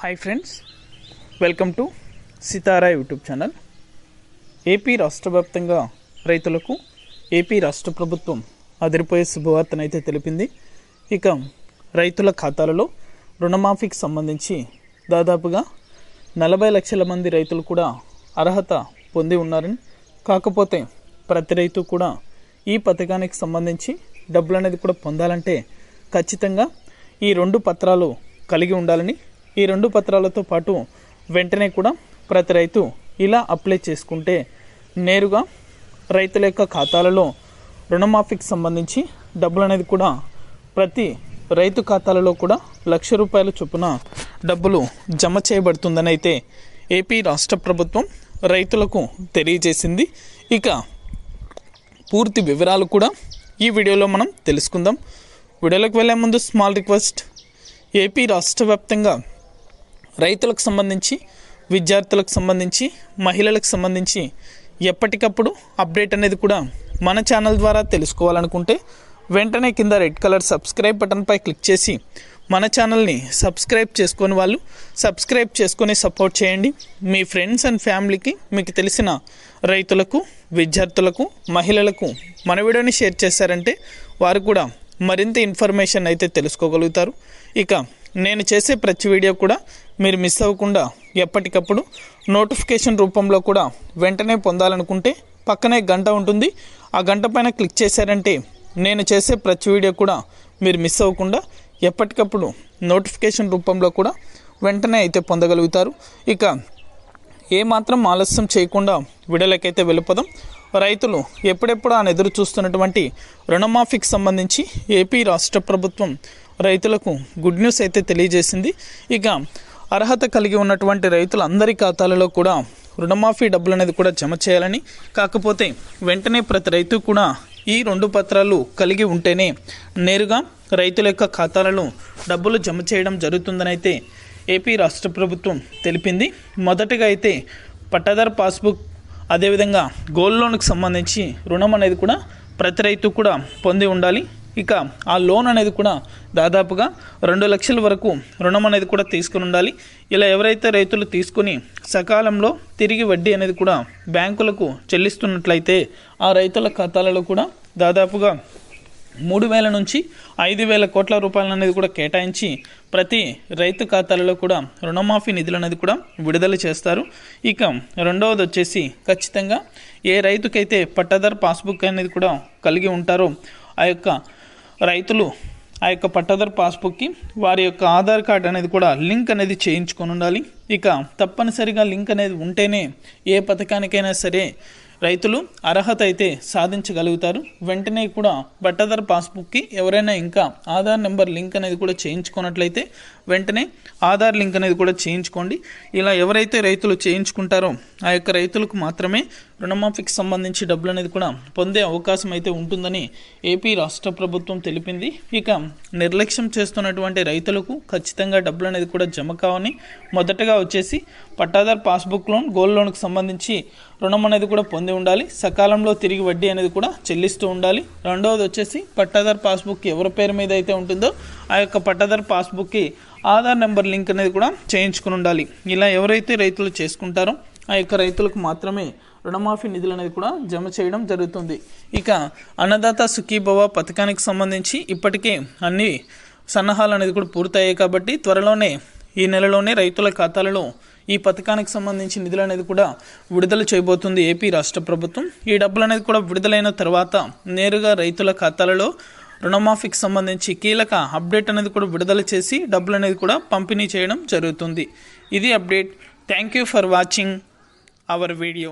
Hi friends, welcome to Sitara YouTube channel. AP రాష్ట్ర వ్యాప్తంగా రైతులకు ఏపీ రాష్ట్ర ప్రభుత్వం అదిరిపోయే శుభవార్తనైతే తెలిపింది. ఇక రైతుల ఖాతాలలో రుణమాఫీకి సంబంధించి దాదాపుగా 40 లక్షల మంది రైతులు కూడా అర్హత పొంది ఉన్నారని, కాకపోతే ప్రతి రైతు కూడా ఈ పథకానికి సంబంధించి డబ్బులు అనేది కూడా పొందాలంటే ఖచ్చితంగా ఈ 2 పత్రాలు కలిగి ఉండాలని, ఈ 2 పత్రాలతో పాటు వెంటనే కూడా ప్రతి రైతు ఇలా అప్లై చేసుకుంటే నేరుగా రైతుల యొక్క ఖాతాలలో రుణమాఫీకి సంబంధించి డబ్బులు అనేది కూడా ప్రతి రైతు ఖాతాలలో కూడా ₹1,00,000 చొప్పున డబ్బులు జమ చేయబడుతుందని అయితే ఏపీ రాష్ట్ర ప్రభుత్వం రైతులకు తెలియజేసింది. ఇక పూర్తి వివరాలు కూడా ఈ వీడియోలో మనం తెలుసుకుందాం. వీడియోలోకి వెళ్ళే ముందు స్మాల్ రిక్వెస్ట్, ఏపీ రాష్ట్ర వ్యాప్తంగా రైతులకు సంబంధించి, విద్యార్థులకు సంబంధించి, మహిళలకు సంబంధించి ఎప్పటికప్పుడు అప్డేట్ అనేది కూడా మన ఛానల్ ద్వారా తెలుసుకోవాలనుకుంటే వెంటనే కింద రెడ్ కలర్ సబ్స్క్రైబ్ బటన్పై క్లిక్ చేసి మన ఛానల్ని సబ్స్క్రైబ్ చేసుకొని వాళ్ళు సబ్స్క్రైబ్ చేసుకొని సపోర్ట్ చేయండి. మీ ఫ్రెండ్స్ అండ్ ఫ్యామిలీకి, మీకు తెలిసిన రైతులకు, విద్యార్థులకు, మహిళలకు మన వీడియోని షేర్ చేశారంటే వారు కూడా మరింత ఇన్ఫర్మేషన్ అయితే తెలుసుకోగలుగుతారు. ఇక నేను చేసే ప్రతి వీడియో కూడా మీరు మిస్ అవ్వకుండా ఎప్పటికప్పుడు నోటిఫికేషన్ రూపంలో కూడా వెంటనే పొందాలనుకుంటే పక్కనే గంట ఉంటుంది. ఆ గంట పైన క్లిక్ చేశారంటే నేను చేసే ప్రతి వీడియో కూడా మీరు మిస్ అవ్వకుండా ఎప్పటికప్పుడు నోటిఫికేషన్ రూపంలో కూడా వెంటనే అయితే పొందగలుగుతారు. ఇక ఏమాత్రం ఆలస్యం చేయకుండా వీడియోలకైతే వెళ్ళిపోదాం. రైతులు ఎప్పుడెప్పుడు అని ఎదురు చూస్తున్నటువంటి రుణమాఫీకి సంబంధించి ఏపీ రాష్ట్ర ప్రభుత్వం రైతులకు గుడ్ న్యూస్ అయితే తెలియజేసింది. ఇక అర్హత కలిగి ఉన్నటువంటి రైతులందరి ఖాతాలలో కూడా రుణమాఫీ డబ్బులు అనేది కూడా జమ చేయాలని, కాకపోతే వెంటనే ప్రతి రైతు కూడా ఈ 2 పత్రాలు కలిగి ఉంటేనే నేరుగా రైతుల యొక్క ఖాతాలలో డబ్బులు జమ చేయడం జరుగుతుందని అయితే ఏపీ రాష్ట్ర ప్రభుత్వం తెలిపింది. మొదటగా అయితే పట్టాదారు పాస్బుక్, అదేవిధంగా గోల్డ్ లోన్కి సంబంధించి రుణం అనేది కూడా ప్రతి రైతు కూడా పొంది ఉండాలి. ఇక ఆ లోన్ అనేది కూడా దాదాపుగా 2 లక్షల వరకు రుణం అనేది కూడా తీసుకుని ఉండాలి. ఇలా ఎవరైతే రైతులు తీసుకుని సకాలంలో తిరిగి వడ్డీ అనేది కూడా బ్యాంకులకు చెల్లిస్తున్నట్లయితే ఆ రైతుల ఖాతాలలో కూడా దాదాపుగా 3,000 నుంచి 5,000 కోట్ల రూపాయలు అనేది కూడా కేటాయించి ప్రతి రైతు ఖాతాలలో కూడా రుణమాఫీ నిధులు అనేది కూడా విడుదల చేస్తారు. ఇక రెండవది వచ్చేసి ఖచ్చితంగా ఏ రైతుకైతే పట్టాదారు పాస్బుక్ అనేది కూడా కలిగి ఉంటారో ఆ యొక్క రైతులు ఆ యొక్క పట్టాదారు పాస్బుక్కి వారి యొక్క ఆధార్ కార్డు అనేది కూడా లింక్ అనేది చేయించుకొని ఉండాలి. ఇక తప్పనిసరిగా లింక్ అనేది ఉంటేనే ఏ పథకానికైనా సరే రైతులు అర్హత అయితే సాధించగలుగుతారు. వెంటనే కూడా పట్టాదారు పాస్బుక్కి ఎవరైనా ఇంకా ఆధార్ నెంబర్ లింక్ అనేది కూడా చేయించుకున్నట్లయితే వెంటనే ఆధార్ లింక్ అనేది కూడా చేయించుకోండి. ఇలా ఎవరైతే రైతులు చేయించుకుంటారో ఆ యొక్క రైతులకు మాత్రమే రుణమాఫీకి సంబంధించి డబ్బులు అనేది కూడా పొందే అవకాశం అయితే ఉంటుందని ఏపీ రాష్ట్ర ప్రభుత్వం తెలిపింది. ఇక నిర్లక్ష్యం చేస్తున్నటువంటి రైతులకు ఖచ్చితంగా డబ్బులు అనేది కూడా జమ కావని, మొదటగా వచ్చేసి పట్టాదారు పాస్బుక్ లోన్, గోల్డ్ లోన్కి సంబంధించి రుణం అనేది కూడా పొంది ఉండాలి. సకాలంలో తిరిగి వడ్డీ అనేది కూడా చెల్లిస్తూ ఉండాలి. రెండవది వచ్చేసి పట్టాదారు పాస్బుక్ ఎవరి పేరు మీద అయితే ఉంటుందో ఆ యొక్క పట్టాదారు పాస్బుక్కి ఆధార్ నెంబర్ లింక్ అనేది కూడా చేయించుకుని ఉండాలి. ఇలా ఎవరైతే రైతులు చేసుకుంటారో ఆ యొక్క రైతులకు మాత్రమే రుణమాఫీ నిధులు అనేది కూడా జమ చేయడం జరుగుతుంది. ఇక అన్నదాత సుఖీభవ పథకానికి సంబంధించి ఇప్పటికే అన్ని సన్నాహాలు అనేది కూడా పూర్తయ్యాయి కాబట్టి త్వరలోనే ఈ నెలలోనే రైతుల ఖాతాలలో ఈ పథకానికి సంబంధించి నిధులు అనేది కూడా విడుదల చేయబోతుంది ఏపీ రాష్ట్ర ప్రభుత్వం. ఈ డబ్బులు అనేది కూడా విడుదలైన తర్వాత నేరుగా రైతుల ఖాతాలలో రుణమాఫీకి సంబంధించి కీలక అప్డేట్ అనేది కూడా విడుదల చేసి డబ్బులు అనేది కూడా పంపిణీ చేయడం జరుగుతుంది. ఇది update. Thank you for watching our video.